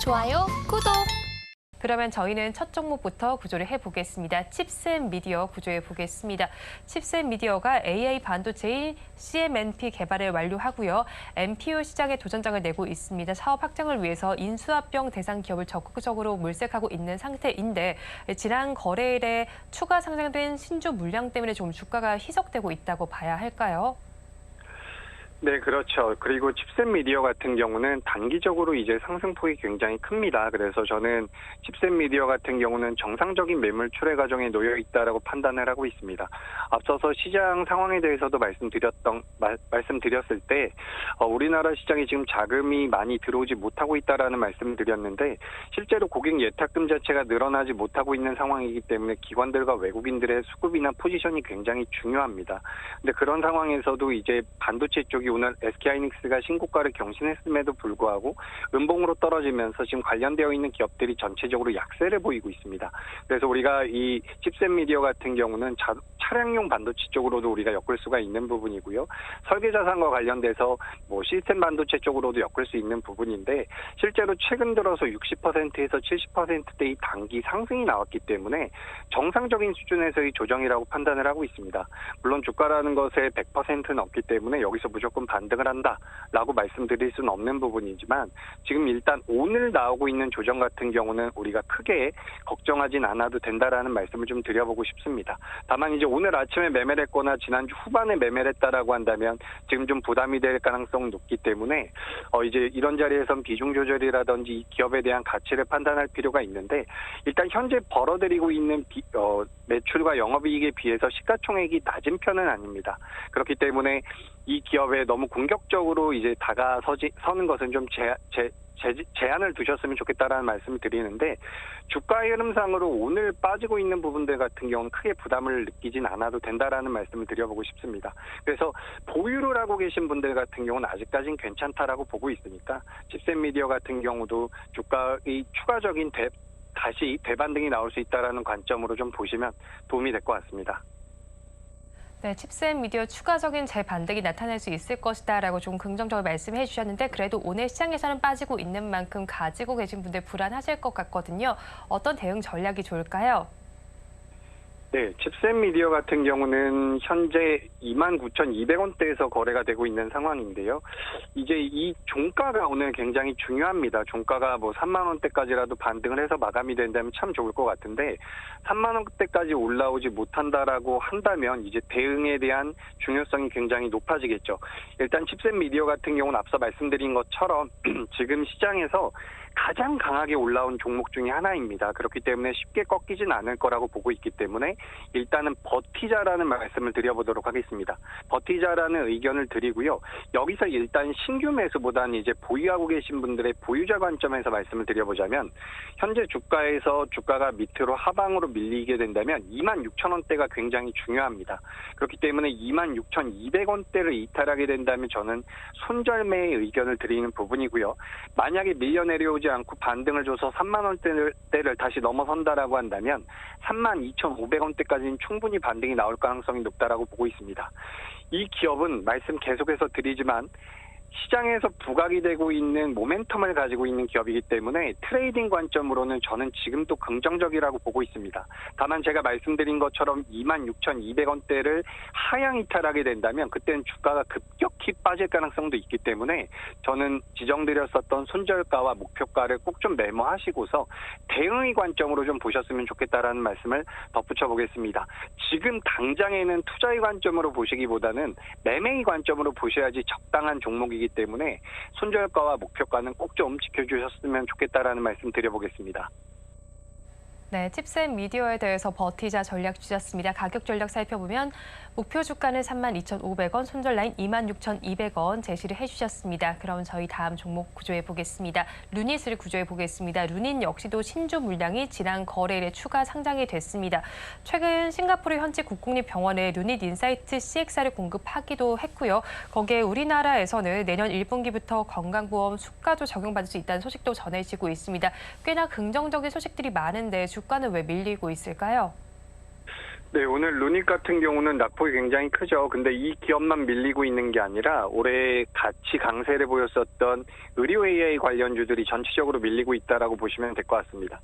좋아요, 구독! 그러면 저희는 첫 종목부터 구조를 해보겠습니다. 칩셋미디어 구조해 보겠습니다. 칩셋미디어가 AI 반도체인 CMNP 개발을 완료하고요. NPU 시장에 도전장을 내고 있습니다. 사업 확장을 위해서 인수합병 대상 기업을 적극적으로 물색하고 있는 상태인데 지난 거래일에 추가 상장된 신주 물량 때문에 좀 주가가 희석되고 있다고 봐야 할까요? 네, 그렇죠. 그리고 칩셋 미디어 같은 경우는 단기적으로 이제 상승폭이 굉장히 큽니다. 그래서 저는 칩셋 미디어 같은 경우는 정상적인 매물 출회 과정에 놓여 있다라고 판단을 하고 있습니다. 앞서서 시장 상황에 대해서도 말씀드렸을 때 우리나라 시장이 지금 자금이 많이 들어오지 못하고 있다라는 말씀을 드렸는데 실제로 고객 예탁금 자체가 늘어나지 못하고 있는 상황이기 때문에 기관들과 외국인들의 수급이나 포지션이 굉장히 중요합니다. 근데 그런 상황에서도 이제 반도체 쪽이 오늘 SK하이닉스가 신고가를 경신했음에도 불구하고 음봉으로 떨어지면서 지금 관련되어 있는 기업들이 전체적으로 약세를 보이고 있습니다. 그래서 우리가 이 칩셋 미디어 같은 경우는 차량용 반도체 쪽으로도 우리가 엮을 수가 있는 부분이고요. 설계 자산과 관련돼서 시스템 반도체 쪽으로도 엮을 수 있는 부분인데 실제로 최근 들어서 60%에서 70%대의 단기 상승이 나왔기 때문에 정상적인 수준에서의 조정이라고 판단을 하고 있습니다. 물론 주가라는 것에 100%는 없기 때문에 여기서 무조건 반등을 한다라고 말씀드릴 수는 없는 부분이지만 지금 일단 오늘 나오고 있는 조정 같은 경우는 우리가 크게 걱정하진 않아도 된다라는 말씀을 좀 드려보고 싶습니다. 다만 이제 오늘 아침에 매매를 했거나 지난주 후반에 매매를 했다라고 한다면 지금 좀 부담이 될 가능성이 높기 때문에 이제 이런 자리에선 비중 조절이라든지 이 기업에 대한 가치를 판단할 필요가 있는데 일단 현재 벌어들이고 있는 매출과 영업이익에 비해서 시가총액이 낮은 편은 아닙니다. 그렇기 때문에 이 기업에 너무 공격적으로 이제 다가서는 것은 좀 제한을 두셨으면 좋겠다라는 말씀을 드리는데 주가의 흐름상으로 오늘 빠지고 있는 부분들 같은 경우는 크게 부담을 느끼진 않아도 된다라는 말씀을 드려보고 싶습니다. 그래서 보유를 하고 계신 분들 같은 경우는 아직까지는 괜찮다라고 보고 있으니까 칩셋 미디어 같은 경우도 주가의 추가적인 다시 대반등이 나올 수 있다라는 관점으로 좀 보시면 도움이 될 것 같습니다. 네, 칩셋 미디어 추가적인 재반등이 나타날 수 있을 것이다라고 좀 긍정적으로 말씀해 주셨는데 그래도 오늘 시장에서는 빠지고 있는 만큼 가지고 계신 분들 불안하실 것 같거든요. 어떤 대응 전략이 좋을까요? 네, 칩셋 미디어 같은 경우는 현재 29,200원대에서 거래가 되고 있는 상황인데요. 이제 이 종가가 오늘 굉장히 중요합니다. 종가가 3만 원대까지라도 반등을 해서 마감이 된다면 참 좋을 것 같은데 3만 원대까지 올라오지 못한다라고 한다면 이제 대응에 대한 중요성이 굉장히 높아지겠죠. 일단 칩셋 미디어 같은 경우는 앞서 말씀드린 것처럼 지금 시장에서 가장 강하게 올라온 종목 중에 하나입니다. 그렇기 때문에 쉽게 꺾이진 않을 거라고 보고 있기 때문에 일단은 버티자라는 말씀을 드려보도록 하겠습니다. 버티자라는 의견을 드리고요. 여기서 일단 신규 매수보다는 이제 보유하고 계신 분들의 보유자 관점에서 말씀을 드려보자면 현재 주가가 밑으로 하방으로 밀리게 된다면 26,000원대가 굉장히 중요합니다. 그렇기 때문에 26,200원대를 이탈하게 된다면 저는 손절매의 의견을 드리는 부분이고요. 만약에 밀려 내려오지 않고 반등을 줘서 3만 원대를 다시 넘어선다라고 한다면 32,500원대까지는 충분히 반등이 나올 가능성이 높다라고 보고 있습니다. 이 기업은 말씀 계속해서 드리지만 시장에서 부각이 되고 있는 모멘텀을 가지고 있는 기업이기 때문에 트레이딩 관점으로는 저는 지금도 긍정적이라고 보고 있습니다. 다만 제가 말씀드린 것처럼 26,200원대를 하향 이탈하게 된다면 그때는 주가가 급격히 빠질 가능성도 있기 때문에 저는 지정드렸었던 손절가와 목표가를 꼭 좀 메모하시고서 대응의 관점으로 좀 보셨으면 좋겠다라는 말씀을 덧붙여 보겠습니다. 지금 당장에는 투자의 관점으로 보시기보다는 매매의 관점으로 보셔야지 적당한 종목이기 때문에 손절가와 목표가는 꼭 좀 지켜주셨으면 좋겠다라는 말씀 드려보겠습니다. 네, 칩셋 미디어에 대해서 버티자 전략 주셨습니다. 가격 전략 살펴보면 목표 주가는 32,500원, 손절 라인 26,200원 제시를 해주셨습니다. 그럼 저희 다음 종목 구조해 보겠습니다. 루닛을 구조해 보겠습니다. 루닛 역시도 신주 물량이 지난 거래일에 추가 상장이 됐습니다. 최근 싱가포르 현지 국공립병원에 루닛 인사이트 CXR을 공급하기도 했고요. 거기에 우리나라에서는 내년 1분기부터 건강보험 수가도 적용받을 수 있다는 소식도 전해지고 있습니다. 꽤나 긍정적인 소식들이 많은데 주가는 왜 밀리고 있을까요? 네, 오늘 루닛 같은 경우는 낙폭이 굉장히 크죠. 근데 이 기업만 밀리고 있는 게 아니라 올해 같이 강세를 보였었던 의료 AI 관련주들이 전체적으로 밀리고 있다라고 보시면 될 것 같습니다.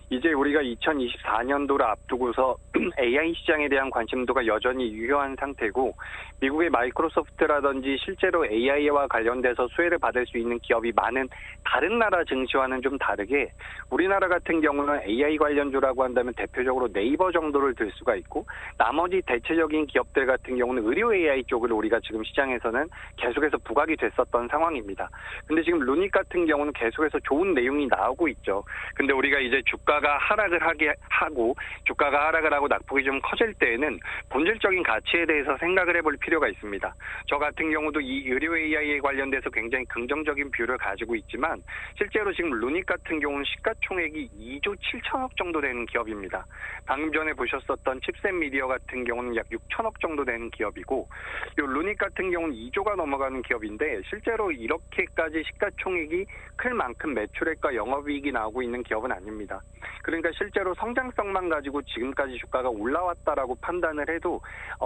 이제 우리가 2024년도를 앞두고서 AI 시장에 대한 관심도가 여전히 유효한 상태고, 미국의 마이크로소프트라든지 실제로 AI와 관련돼서 수혜를 받을 수 있는 기업이 많은 다른 나라 증시와는 좀 다르게, 우리나라 같은 경우는 AI 관련주라고 한다면 대표적으로 네이버 정도를 들 수가 있고, 나머지 대체적인 기업들 같은 경우는 의료 AI 쪽을 우리가 지금 시장에서는 계속해서 부각이 됐었던 상황입니다. 근데 지금 루닛 같은 경우는 계속해서 좋은 내용이 나오고 있죠. 근데 우리가 이제 주가가 하락을 하고 주가가 하락을 하고 낙폭이 좀 커질 때에는 본질적인 가치에 대해서 생각을 해볼 필요가 있습니다. 저 같은 경우도 이 의료 AI에 관련돼서 굉장히 긍정적인 뷰를 가지고 있지만, 실제로 지금 루닛 같은 경우는 시가총액이 2조 7천억 정도 되는 기업입니다. 방금 전에 보셨었던 칩셋 미디어 같은 경우는 약 6천억 정도 되는 기업이고, 이 루닛 같은 경우는 2조가 넘어가는 기업인데, 실제로 이렇게까지 시가총액이 클 만큼 매출액과 영업이익이 나오고 있는 기업은 아닙니다. 그러니까 실제로 성장성만 가지고 지금까지 주가가 올라왔다라고 판단을 해도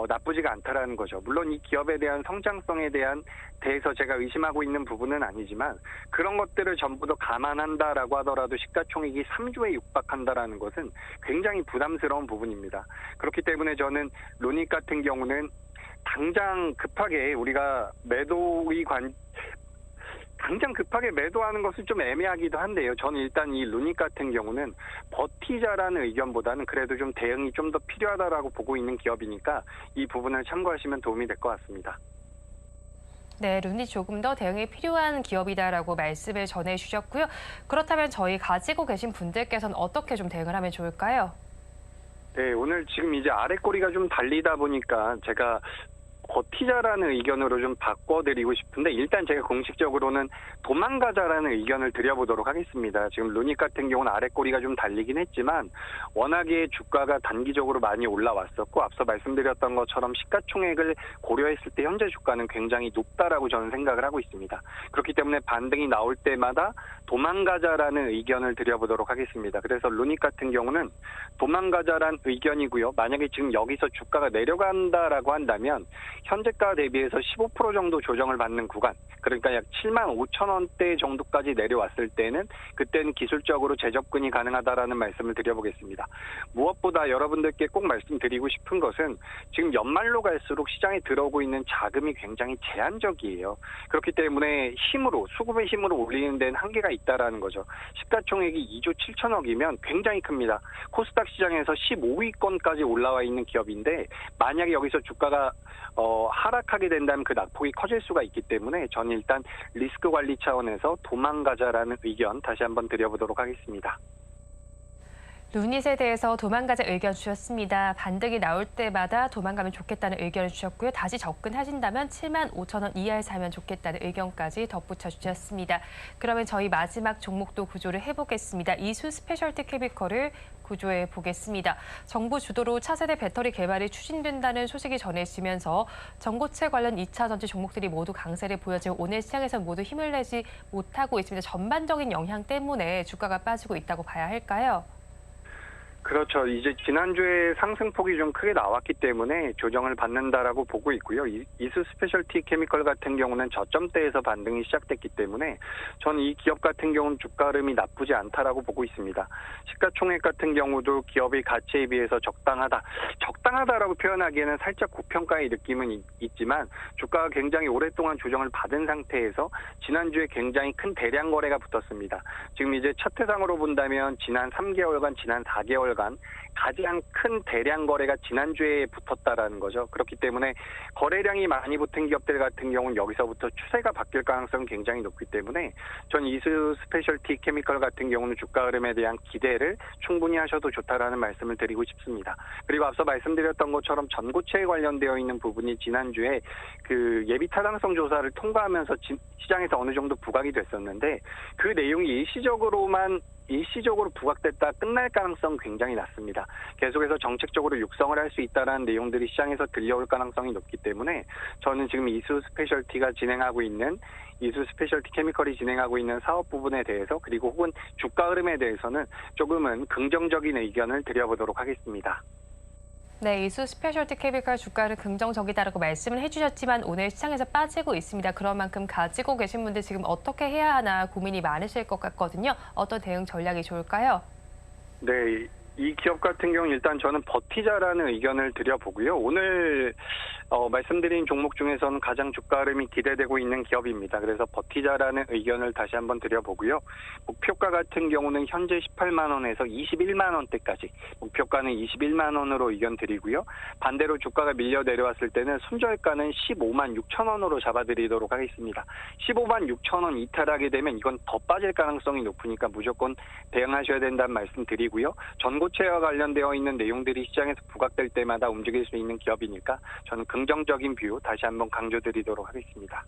나쁘지가 않다라는 거죠. 물론 이 기업에 대한 성장성에 대해서 제가 의심하고 있는 부분은 아니지만, 그런 것들을 전부 다 감안한다라고 하더라도 시가총액이 3조에 육박한다라는 것은 굉장히 부담스러운 부분입니다. 그렇기 때문에 저는 루닛 같은 경우는 당장 급하게 우리가 당장 급하게 매도하는 것은 좀 애매하기도 한데요. 저는 일단 이 루닛 같은 경우는 버티자라는 의견보다는 그래도 좀 대응이 좀 더 필요하다라고 보고 있는 기업이니까 이 부분을 참고하시면 도움이 될 것 같습니다. 네, 루닛 조금 더 대응이 필요한 기업이다라고 말씀을 전해주셨고요. 그렇다면 저희 가지고 계신 분들께서는 어떻게 좀 대응을 하면 좋을까요? 네, 오늘 지금 이제 아래 꼬리가 좀 달리다 보니까 제가 버티자라는 의견으로 좀 바꿔드리고 싶은데, 일단 제가 공식적으로는 도망가자라는 의견을 드려보도록 하겠습니다. 지금 루닛 같은 경우는 아래 꼬리가 좀 달리긴 했지만 워낙에 주가가 단기적으로 많이 올라왔었고, 앞서 말씀드렸던 것처럼 시가총액을 고려했을 때 현재 주가는 굉장히 높다라고 저는 생각을 하고 있습니다. 그렇기 때문에 반등이 나올 때마다 도망가자라는 의견을 드려보도록 하겠습니다. 그래서 루닛 같은 경우는 도망가자란 의견이고요. 만약에 지금 여기서 주가가 내려간다라고 한다면 현재가 대비해서 15% 정도 조정을 받는 구간, 그러니까 약 7만 5천 원대 정도까지 내려왔을 때는 그때는 기술적으로 재접근이 가능하다라는 말씀을 드려보겠습니다. 무엇보다 여러분들께 꼭 말씀드리고 싶은 것은 지금 연말로 갈수록 시장에 들어오고 있는 자금이 굉장히 제한적이에요. 그렇기 때문에 수급의 힘으로 올리는 데는 한계가 있다라는 거죠. 시가총액이 2조 7천억이면 굉장히 큽니다. 코스닥 시장에서 15위권까지 올라와 있는 기업인데, 만약에 여기서 주가가 하락하게 된다면 그 낙폭이 커질 수가 있기 때문에 저는 일단 리스크 관리 차원에서 도망가자라는 의견 다시 한번 드려보도록 하겠습니다. 루닛에 대해서 도망가자 의견 주셨습니다. 반등이 나올 때마다 도망가면 좋겠다는 의견을 주셨고요. 다시 접근하신다면 7만 5천 원 이하에 사면 좋겠다는 의견까지 덧붙여 주셨습니다. 그러면 저희 마지막 종목도 구조를 해보겠습니다. 이수 스페셜티 케미컬을 구조해 보겠습니다. 정부 주도로 차세대 배터리 개발이 추진된다는 소식이 전해지면서 전고체 관련 2차 전지 종목들이 모두 강세를 보여지고 오늘 시장에서 모두 힘을 내지 못하고 있습니다. 전반적인 영향 때문에 주가가 빠지고 있다고 봐야 할까요? 그렇죠. 이제 지난주에 상승폭이 좀 크게 나왔기 때문에 조정을 받는다라고 보고 있고요. 이수 스페셜티 케미컬 같은 경우는 저점대에서 반등이 시작됐기 때문에 저는 이 기업 같은 경우는 주가 흐름이 나쁘지 않다라고 보고 있습니다. 시가총액 같은 경우도 기업의 가치에 비해서 적당하다라고 표현하기에는 살짝 고평가의 느낌은 있지만, 주가가 굉장히 오랫동안 조정을 받은 상태에서 지난주에 굉장히 큰 대량 거래가 붙었습니다. 지금 이제 차트상으로 본다면 지난 3개월간, 지난 4개월간 가장 큰 대량 거래가 지난주에 붙었다라는 거죠. 그렇기 때문에 거래량이 많이 붙은 기업들 같은 경우는 여기서부터 추세가 바뀔 가능성이 굉장히 높기 때문에 전 이수 스페셜티 케미컬 같은 경우는 주가 흐름에 대한 기대를 충분히 하셔도 좋다라는 말씀을 드리고 싶습니다. 그리고 앞서 말씀드렸던 것처럼 전고체에 관련되어 있는 부분이 지난주에 그 예비 타당성 조사를 통과하면서 시장에서 어느 정도 부각이 됐었는데, 그 내용이 일시적으로 부각됐다 끝날 가능성 굉장히 낮습니다. 계속해서 정책적으로 육성을 할 수 있다는 내용들이 시장에서 들려올 가능성이 높기 때문에 저는 지금 이수 스페셜티 케미컬이 진행하고 있는 사업 부분에 대해서, 그리고 혹은 주가 흐름에 대해서는 조금은 긍정적인 의견을 드려보도록 하겠습니다. 네, 이수 스페셜티 케이블카 주가는 긍정적이다라고 말씀을 해주셨지만 오늘 시장에서 빠지고 있습니다. 그런 만큼 가지고 계신 분들 지금 어떻게 해야 하나 고민이 많으실 것 같거든요. 어떤 대응 전략이 좋을까요? 네, 이 기업 같은 경우는 일단 저는 버티자라는 의견을 드려보고요. 오늘 말씀드린 종목 중에서는 가장 주가 흐름이 기대되고 있는 기업입니다. 그래서 버티자라는 의견을 다시 한번 드려보고요. 목표가 같은 경우는 현재 18만 원에서 21만 원대까지 목표가는 21만 원으로 의견 드리고요. 반대로 주가가 밀려 내려왔을 때는 손절가는 15만 6천 원으로 잡아드리도록 하겠습니다. 15만 6천 원 이탈하게 되면 이건 더 빠질 가능성이 높으니까 무조건 대응하셔야 된다는 말씀 드리고요. 전고체와 관련되어 있는 내용들이 시장에서 부각될 때마다 움직일 수 있는 기업이니까 저는 긍정적인 뷰 다시 한번 강조드리도록 하겠습니다.